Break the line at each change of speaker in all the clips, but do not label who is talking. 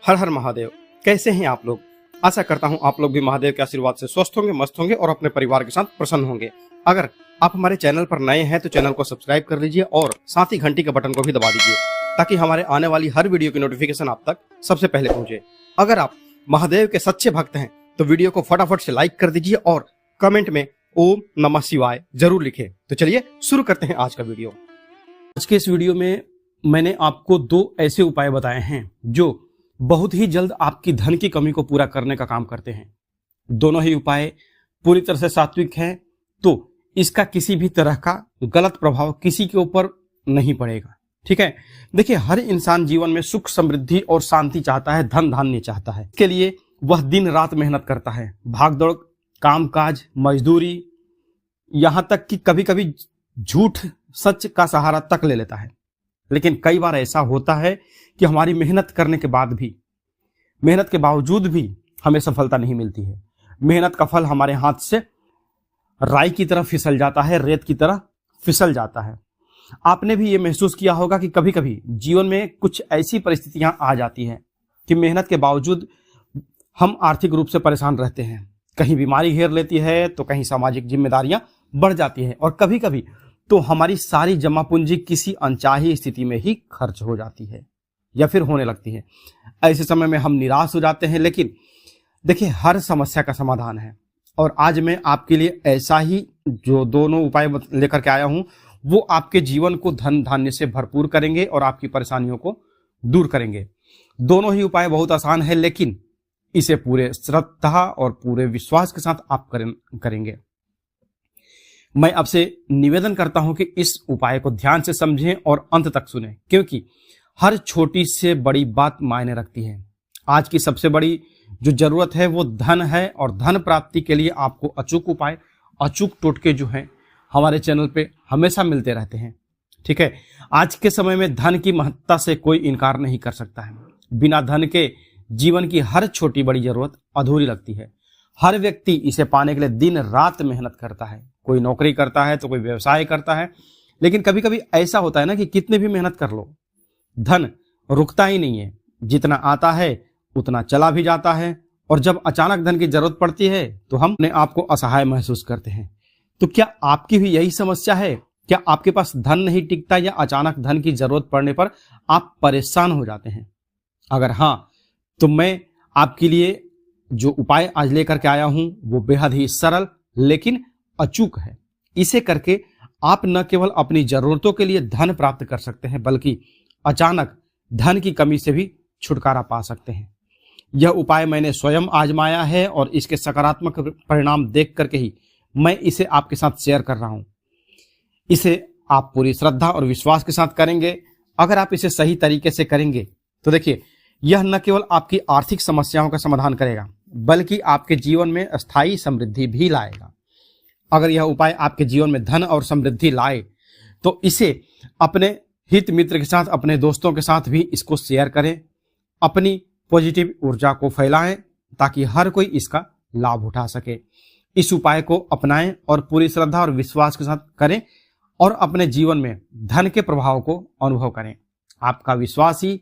हर हर महादेव। कैसे हैं आप लोग? आशा करता हूं आप लोग भी महादेव के आशीर्वाद से स्वस्थ होंगे, मस्त होंगे और अपने परिवार के साथ प्रसन्न होंगे। अगर आप हमारे चैनल पर नए हैं तो चैनल को सब्सक्राइब कर लीजिए और साथ ही घंटी के बटन को भी दबा दीजिए ताकि हमारे आने वाली हर वीडियो की नोटिफिकेशन आप तक सबसे पहले पहुंचे। अगर आप महादेव के सच्चे भक्त हैं तो वीडियो को फटाफट से लाइक कर दीजिए और कमेंट में ओम नमः शिवाय जरूर लिखें। तो चलिए शुरू करते हैं आज का वीडियो। आज के इस वीडियो में मैंने आपको दो ऐसे उपाय बताए हैं जो बहुत ही जल्द आपकी धन की कमी को पूरा करने का काम करते हैं। दोनों ही उपाय पूरी तरह से सात्विक हैं, तो इसका किसी भी तरह का गलत प्रभाव किसी के ऊपर नहीं पड़ेगा। ठीक है, देखिए, हर इंसान जीवन में सुख, समृद्धि और शांति चाहता है, धन धान्य चाहता है। इसके लिए वह दिन रात मेहनत करता है, भागदौड़, कामकाज, मजदूरी, यहां तक कि कभी कभी झूठ सच का सहारा तक ले लेता है। लेकिन कई बार ऐसा होता है कि हमारी मेहनत करने के बाद भी, मेहनत के बावजूद भी हमें सफलता नहीं मिलती है। मेहनत का फल हमारे हाथ से राई की तरह फिसल जाता है, रेत की तरह फिसल जाता है। आपने भी ये महसूस किया होगा कि कभी कभी जीवन में कुछ ऐसी परिस्थितियां आ जाती हैं कि मेहनत के बावजूद हम आर्थिक रूप से परेशान रहते हैं। कहीं बीमारी घेर लेती है तो कहीं सामाजिक जिम्मेदारियां बढ़ जाती हैं और कभी कभी तो हमारी सारी जमा पूंजी किसी अनचाही स्थिति में ही खर्च हो जाती है या फिर होने लगती है। ऐसे समय में हम निराश हो जाते हैं। लेकिन देखिए, हर समस्या का समाधान है और आज मैं आपके लिए ऐसा ही जो दोनों उपाय लेकर के आया हूं, वो आपके जीवन को धन धान्य से भरपूर करेंगे और आपकी परेशानियों को दूर करेंगे। दोनों ही उपाय बहुत आसान है, लेकिन इसे पूरे श्रद्धा और पूरे विश्वास के साथ आप करेंगे। मैं आपसे निवेदन करता हूं कि इस उपाय को ध्यान से समझें और अंत तक सुनें, क्योंकि हर छोटी से बड़ी बात मायने रखती है। आज की सबसे बड़ी जो जरूरत है वो धन है और धन प्राप्ति के लिए आपको अचूक उपाय, अचूक टोटके जो हैं हमारे चैनल पे हमेशा मिलते रहते हैं। ठीक है, आज के समय में धन की महत्ता से कोई इनकार नहीं कर सकता है। बिना धन के जीवन की हर छोटी बड़ी जरूरत अधूरी लगती है। हर व्यक्ति इसे पाने के लिए दिन रात मेहनत करता है। कोई नौकरी करता है तो कोई व्यवसाय करता है, लेकिन कभी कभी ऐसा होता है ना कि कितने भी मेहनत कर लो, धन रुकता ही नहीं है। जितना आता है उतना चला भी जाता है और जब अचानक धन की जरूरत पड़ती है तो हम अपने आप को असहाय महसूस करते हैं। तो क्या आपकी भी यही समस्या है? क्या आपके पास धन नहीं टिकता या अचानक धन की जरूरत पड़ने पर आप परेशान हो जाते हैं? अगर हाँ, तो मैं आपके लिए जो उपाय आज लेकर के आया हूं वो बेहद ही सरल लेकिन अचूक है। इसे करके आप न केवल अपनी जरूरतों के लिए धन प्राप्त कर सकते हैं, बल्कि अचानक धन की कमी से भी छुटकारा पा सकते हैं। यह उपाय मैंने स्वयं आजमाया है और इसके सकारात्मक परिणाम देख करके ही मैं इसे आपके साथ शेयर कर रहा हूं। इसे आप पूरी श्रद्धा और विश्वास के साथ करेंगे। अगर आप इसे सही तरीके से करेंगे तो देखिए, यह न केवल आपकी आर्थिक समस्याओं का समाधान करेगा बल्कि आपके जीवन में स्थायी समृद्धि भी लाएगा। अगर यह उपाय आपके जीवन में धन और समृद्धि लाए तो इसे अपने हित मित्र के साथ, अपने दोस्तों के साथ भी इसको शेयर करें। अपनी पॉजिटिव ऊर्जा को फैलाएं ताकि हर कोई इसका लाभ उठा सके। इस उपाय को अपनाएं और पूरी श्रद्धा और विश्वास के साथ करें और अपने जीवन में धन के प्रभाव को अनुभव करें। आपका विश्वास ही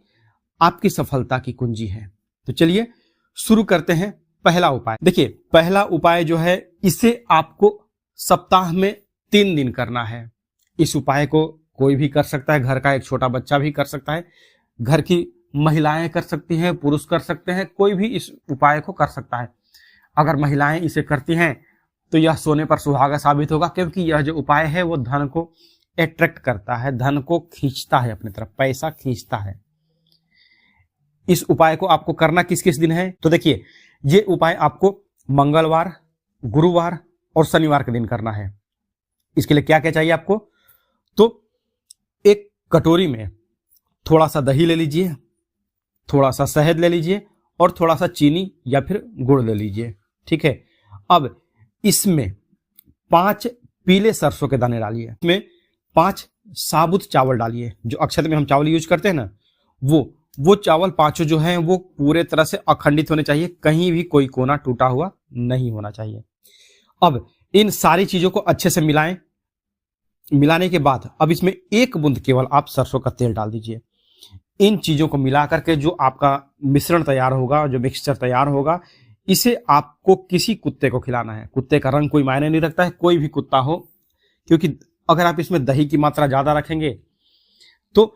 आपकी सफलता की कुंजी है। तो चलिए शुरू करते हैं पहला उपाय। देखिए, पहला उपाय जो है इसे आपको सप्ताह में 3 दिन करना है। इस उपाय को कोई भी कर सकता है, घर का एक छोटा बच्चा भी कर सकता है, घर की महिलाएं कर सकती हैं, पुरुष कर सकते हैं, कोई भी इस उपाय को कर सकता है। अगर महिलाएं इसे करती हैं तो यह सोने पर सुहागा साबित होगा, क्योंकि यह जो उपाय है वो धन को अट्रैक्ट करता है, धन को खींचता है अपनी तरफ, पैसा खींचता है। इस उपाय को आपको करना किस किस दिन है? तो देखिए, ये उपाय आपको मंगलवार, गुरुवार और शनिवार के दिन करना है। इसके लिए क्या क्या चाहिए आपको? तो एक कटोरी में थोड़ा सा दही ले लीजिए, थोड़ा सा शहद ले लीजिए और थोड़ा सा चीनी या फिर गुड़ ले लीजिए। ठीक है, अब इसमें 5 पीले सरसों के दाने डालिए, इसमें 5 साबुत चावल डालिए। जो अक्षत में हम चावल यूज करते हैं ना, वो चावल 5 जो हैं वो पूरे तरह से अखंडित होने चाहिए, कहीं भी कोई कोना टूटा हुआ नहीं होना चाहिए। अब इन सारी चीजों को अच्छे से मिलाएं। मिलाने के बाद अब इसमें 1 बूंद केवल आप सरसों का तेल डाल दीजिए। इन चीजों को मिला करके जो आपका मिश्रण तैयार होगा, जो मिक्सचर तैयार होगा, इसे आपको किसी कुत्ते को खिलाना है। कुत्ते का रंग कोई मायने नहीं रखता है, कोई भी कुत्ता हो, क्योंकि अगर आप इसमें दही की मात्रा ज्यादा रखेंगे तो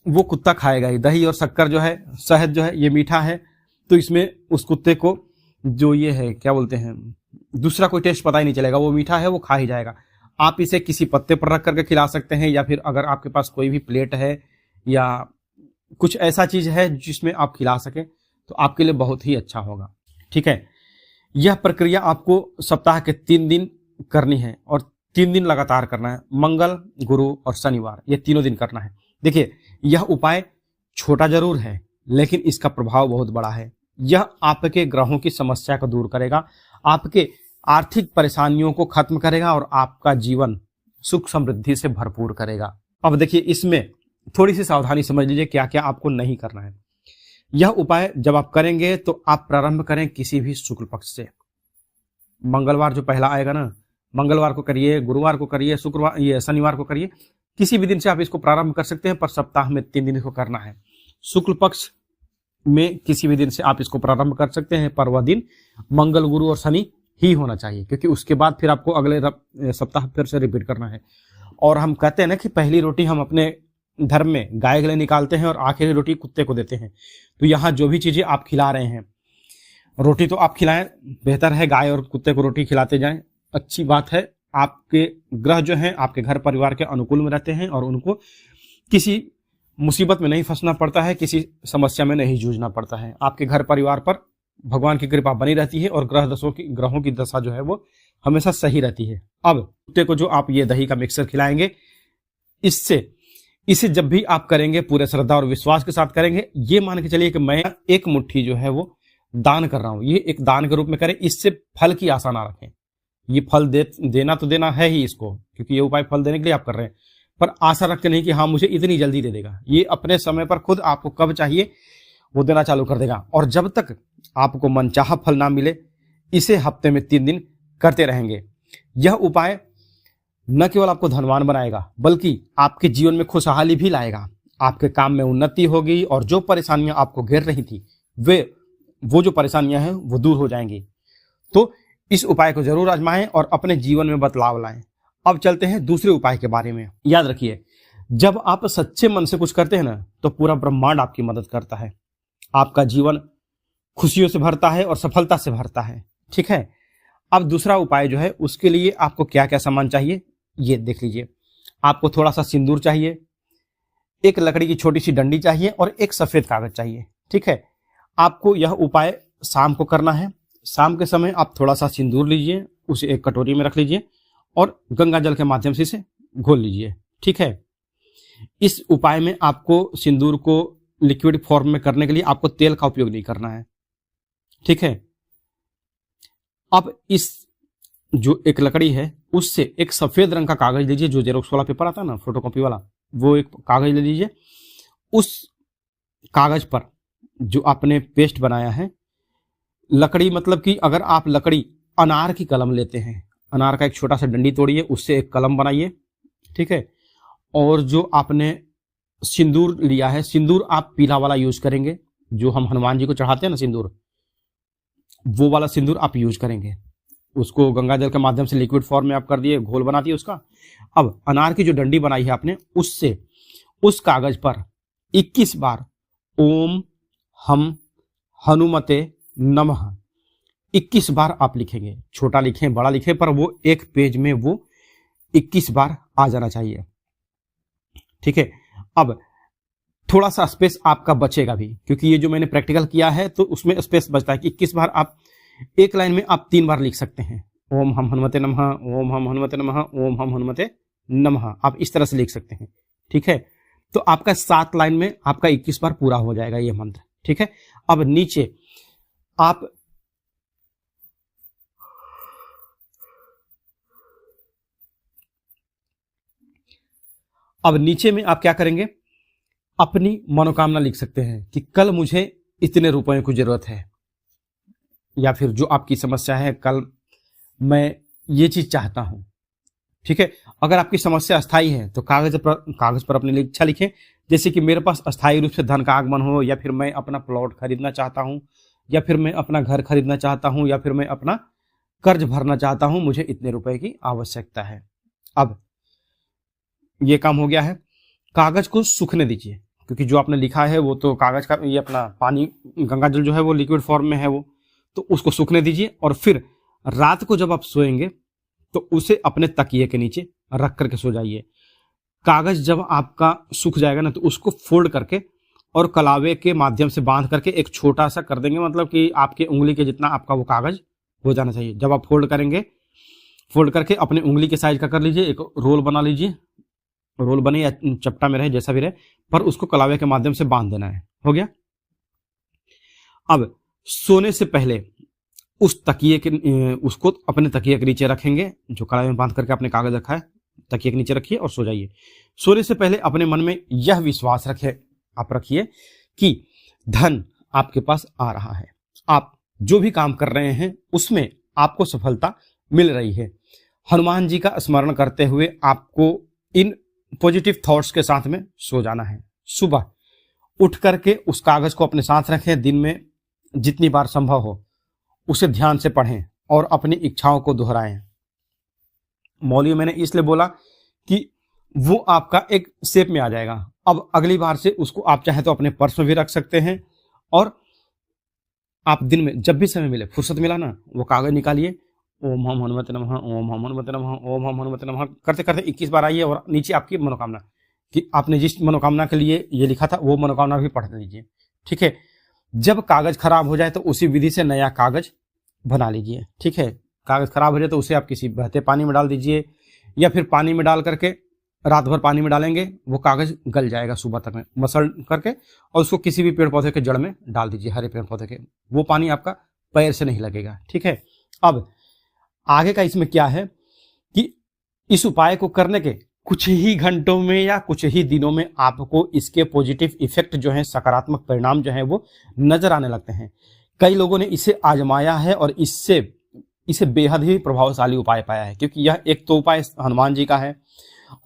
वो कुत्ता खाएगा ही। दही और शक्कर जो है, शहद जो है, ये मीठा है, तो इसमें उस कुत्ते को जो ये है क्या बोलते हैं, दूसरा कोई टेस्ट पता ही नहीं चलेगा, वो मीठा है वो खा ही जाएगा। आप इसे किसी पत्ते पर रख करके खिला सकते हैं, या फिर अगर आपके पास कोई भी प्लेट है या कुछ ऐसा चीज है जिसमें आप खिला सके तो आपके लिए बहुत ही अच्छा होगा। ठीक है, यह प्रक्रिया आपको सप्ताह के 3 दिन करनी है और 3 दिन लगातार करना है। मंगल, गुरु और शनिवार, ये तीनों दिन करना है। देखिए, यह उपाय छोटा जरूर है लेकिन इसका प्रभाव बहुत बड़ा है। यह आपके ग्रहों की समस्या को दूर करेगा, आपके आर्थिक परेशानियों को खत्म करेगा और आपका जीवन सुख समृद्धि से भरपूर करेगा। अब देखिए, इसमें थोड़ी सी सावधानी समझ लीजिए क्या क्या आपको नहीं करना है। यह उपाय जब आप करेंगे तो आप प्रारंभ करें किसी भी शुक्ल पक्ष से। मंगलवार जो पहला आएगा ना, मंगलवार को करिए, गुरुवार को करिए, शुक्रवार ये शनिवार को करिए, किसी भी दिन से आप इसको प्रारंभ कर सकते हैं, पर सप्ताह में 3 दिन इसको करना है। शुक्ल पक्ष में किसी भी दिन से आप इसको प्रारंभ कर सकते हैं, पर वह दिन मंगल, गुरु और शनि ही होना चाहिए, क्योंकि उसके बाद फिर आपको अगले सप्ताह फिर से रिपीट करना है। और हम कहते हैं ना कि पहली रोटी हम अपने धर्म में गाय के लिए निकालते हैं और आखिरी रोटी कुत्ते को देते हैं। तो यहाँ जो भी चीजें आप खिला रहे हैं, रोटी तो आप खिलाएं, बेहतर है गाय और कुत्ते को रोटी खिलाते जाएं, अच्छी बात है। आपके ग्रह जो हैं आपके घर परिवार के अनुकूल में रहते हैं और उनको किसी मुसीबत में नहीं फंसना पड़ता है, किसी समस्या में नहीं जूझना पड़ता है। आपके घर परिवार पर भगवान की कृपा बनी रहती है और ग्रहों की दशा जो है वो हमेशा सही रहती है। अब कुत्ते को जो आप ये दही का मिक्सर खिलाएंगे, इसे जब भी आप करेंगे पूरे श्रद्धा और विश्वास के साथ करेंगे। ये मान के चलिए कि मैं एक मुट्ठी जो है वो दान कर रहा हूं, ये एक दान के रूप में करें, इससे फल की आशा ना रखें। ये फल देना तो देना है ही इसको, क्योंकि ये उपाय फल देने के लिए आप कर रहे हैं, पर आशा रखते नहीं कि हाँ मुझे इतनी जल्दी दे देगा। ये अपने समय पर खुद आपको कब चाहिए वो देना चालू कर देगा। और जब तक आपको मनचाहा फल ना मिले, इसे हफ्ते में 3 दिन करते रहेंगे। यह उपाय न केवल आपको धनवान बनाएगा बल्कि आपके जीवन में खुशहाली भी लाएगा, आपके काम में उन्नति होगी और जो परेशानियां आपको घेर रही थी वो जो परेशानियां हैं वो दूर हो जाएंगी। तो इस उपाय को जरूर आजमाएं और अपने जीवन में बदलाव लाएं। अब चलते हैं दूसरे उपाय के बारे में। याद रखिए, जब आप सच्चे मन से कुछ करते हैं ना तो पूरा ब्रह्मांड आपकी मदद करता है, आपका जीवन खुशियों से भरता है और सफलता से भरता है। ठीक है, अब दूसरा उपाय जो है उसके लिए आपको क्या क्या सामान चाहिए ये देख लीजिए। आपको थोड़ा सा सिंदूर चाहिए, एक लकड़ी की छोटी सी डंडी चाहिए और एक सफेद कागज चाहिए। ठीक है, आपको यह उपाय शाम को करना है। शाम के समय आप थोड़ा सा सिंदूर लीजिए, उसे एक कटोरी में रख लीजिए और गंगा जल के माध्यम से इसे घोल लीजिए। ठीक है, इस उपाय में आपको सिंदूर को लिक्विड फॉर्म में करने के लिए आपको तेल का उपयोग नहीं करना है। ठीक है, अब इस जो एक लकड़ी है उससे एक सफेद रंग का कागज लीजिए, जो जेरोक्स वाला पेपर आता है ना, फोटोकॉपी वाला, वो एक कागज ले लीजिए। उस कागज पर जो आपने पेस्ट बनाया है, लकड़ी मतलब कि अगर आप लकड़ी अनार की कलम लेते हैं, अनार का एक छोटा सा डंडी तोड़िए, उससे एक कलम बनाइए। ठीक है, और जो आपने सिंदूर लिया है, सिंदूर आप पीला वाला यूज करेंगे, जो हम हनुमान जी को चढ़ाते हैं ना सिंदूर, वो वाला सिंदूर आप यूज करेंगे। उसको गंगा जल के माध्यम से लिक्विड फॉर्म में आप कर दिए, घोल बना दिए उसका। अब अनार की जो डंडी बनाई है आपने, उससे उस कागज पर 21 बार ओम हम हनुमते नमः 21 बार आप लिखेंगे। छोटा लिखें बड़ा लिखें, पर वो एक पेज में वो 21 बार आ जाना चाहिए। ठीक है, अब थोड़ा सा स्पेस आपका बचेगा भी, क्योंकि ये जो मैंने प्रैक्टिकल किया है तो उसमें स्पेस बचता है कि 21 बार आप एक लाइन में आप 3 बार लिख सकते हैं। ओम हम हनुमते नमः, ओम हम हनुमते नमः, ओम हम हनुमते नमः, आप इस तरह से लिख सकते हैं। ठीक है, तो आपका 7 लाइन में आपका 21 बार पूरा हो जाएगा ये मंत्र। ठीक है, अब नीचे में आप क्या करेंगे, अपनी मनोकामना लिख सकते हैं कि कल मुझे इतने रुपयों की जरूरत है, या फिर जो आपकी समस्या है, कल मैं ये चीज चाहता हूं। ठीक है, अगर आपकी समस्या अस्थायी है तो कागज पर अपनी इच्छा लिखें, जैसे कि मेरे पास अस्थायी रूप से धन का आगमन हो, या फिर मैं अपना प्लॉट खरीदना चाहता हूं, या फिर मैं अपना घर खरीदना चाहता हूं, या फिर मैं अपना कर्ज भरना चाहता हूं, मुझे इतने रुपए की आवश्यकता है। अब ये काम हो गया है। कागज को सूखने दीजिए, क्योंकि जो आपने लिखा है वो तो कागज का, ये अपना पानी गंगा जल जो है वो लिक्विड फॉर्म में है वो, तो उसको सूखने दीजिए। और फिर रात को जब आप सोएंगे तो उसे अपने तकिए के नीचे रख करके सो जाइए। कागज जब आपका सूख जाएगा ना, तो उसको फोल्ड करके और कलावे के माध्यम से बांध करके एक छोटा सा कर देंगे, मतलब कि आपके उंगली के जितना आपका वो कागज हो जाना चाहिए। जब आप फोल्ड करेंगे, फोल्ड करके अपने उंगली के साइज का कर लीजिए, एक रोल बना लीजिए, रोल बने या चपटा में रहे, जैसा भी रहे, पर उसको कलावे के माध्यम से बांध देना है। हो गया। अब सोने से पहले उस तकिए के उसको अपने तकिए के नीचे रखेंगे, जो कलावे में बांध करके आपने कागज रखा है, तकिए के नीचे रखिए और सो जाइए। सोने से पहले अपने मन में यह विश्वास रखिए कि धन आपके पास आ रहा है। आप जो भी काम कर रहे हैं उसमें आपको सफलता मिल रही है। हनुमान जी का स्मरण करते हुए आपको इन पॉजिटिव थॉट्स के साथ में सो जाना है। सुबह उठ करके उस कागज को अपने साथ रखें। दिन में जितनी बार संभव हो उसे ध्यान से पढ़ें और अपनी इच्छाओं को दोहराएं। मौलिक मैंने इसलिए बोला कि वो आपका एक शेप में आ जाएगा। अब अगली बार से उसको आप चाहे तो अपने पर्स में भी रख सकते हैं, और आप दिन में जब भी समय मिले, फुर्सत मिला ना, वो कागज निकालिए, ओम हम हनुमते नमः, ओम हम हनुमते नमः, ओम हम हनुमते नमः करते करते 21 बार आइए, और नीचे आपकी मनोकामना, कि आपने जिस मनोकामना के लिए ये लिखा था वो मनोकामना भी पढ़ लीजिए। ठीक है। जब कागज खराब हो जाए तो उसी विधि से नया कागज बना लीजिए। ठीक है। कागज खराब हो जाए तो उसे आप किसी बहते पानी में डाल दीजिए, या फिर पानी में डाल करके रात भर पानी में डालेंगे, वो कागज गल जाएगा सुबह तक में, मसल करके, और उसको किसी भी पेड़ पौधे के जड़ में डाल दीजिए, हरे पेड़ पौधे के, वो पानी आपका पैर से नहीं लगेगा। ठीक है। अब आगे का इसमें क्या है कि इस उपाय को करने के कुछ ही घंटों में या कुछ ही दिनों में आपको इसके पॉजिटिव इफेक्ट जो है, सकारात्मक परिणाम जो है वो नजर आने लगते हैं। कई लोगों ने इसे आजमाया है और इसे बेहद ही प्रभावशाली उपाय पाया है, क्योंकि यह एक तो उपाय हनुमान जी का है,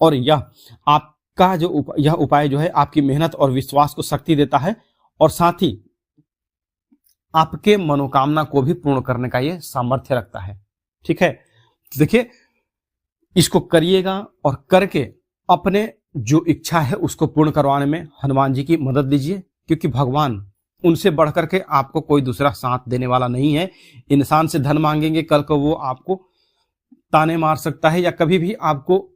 और यह आपका यह उपाय जो है आपकी मेहनत और विश्वास को शक्ति देता है, और साथ ही आपके मनोकामना को भी पूर्ण करने का यह सामर्थ्य रखता है। ठीक है। देखिए, इसको करिएगा और करके अपने जो इच्छा है उसको पूर्ण करवाने में हनुमान जी की मदद लीजिए, क्योंकि भगवान, उनसे बढ़कर के आपको कोई दूसरा साथ देने वाला नहीं है। इंसान से धन मांगेंगे, कल को वो आपको ताने मार सकता है, या कभी भी आपको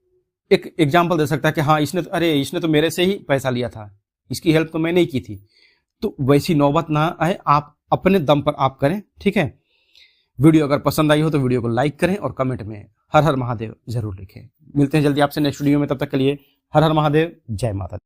एक एग्जाम्पल दे सकता है कि हाँ इसने तो मेरे से ही पैसा लिया था, इसकी हेल्प तो मैंने ही की थी। तो वैसी नौबत ना आए, आप अपने दम पर आप करें। ठीक है। वीडियो अगर पसंद आई हो तो वीडियो को लाइक करें और कमेंट में हर हर महादेव जरूर लिखें। मिलते हैं जल्दी आपसे नेक्स्ट वीडियो में, तब तक के लिए हर हर महादेव, जय माता दी।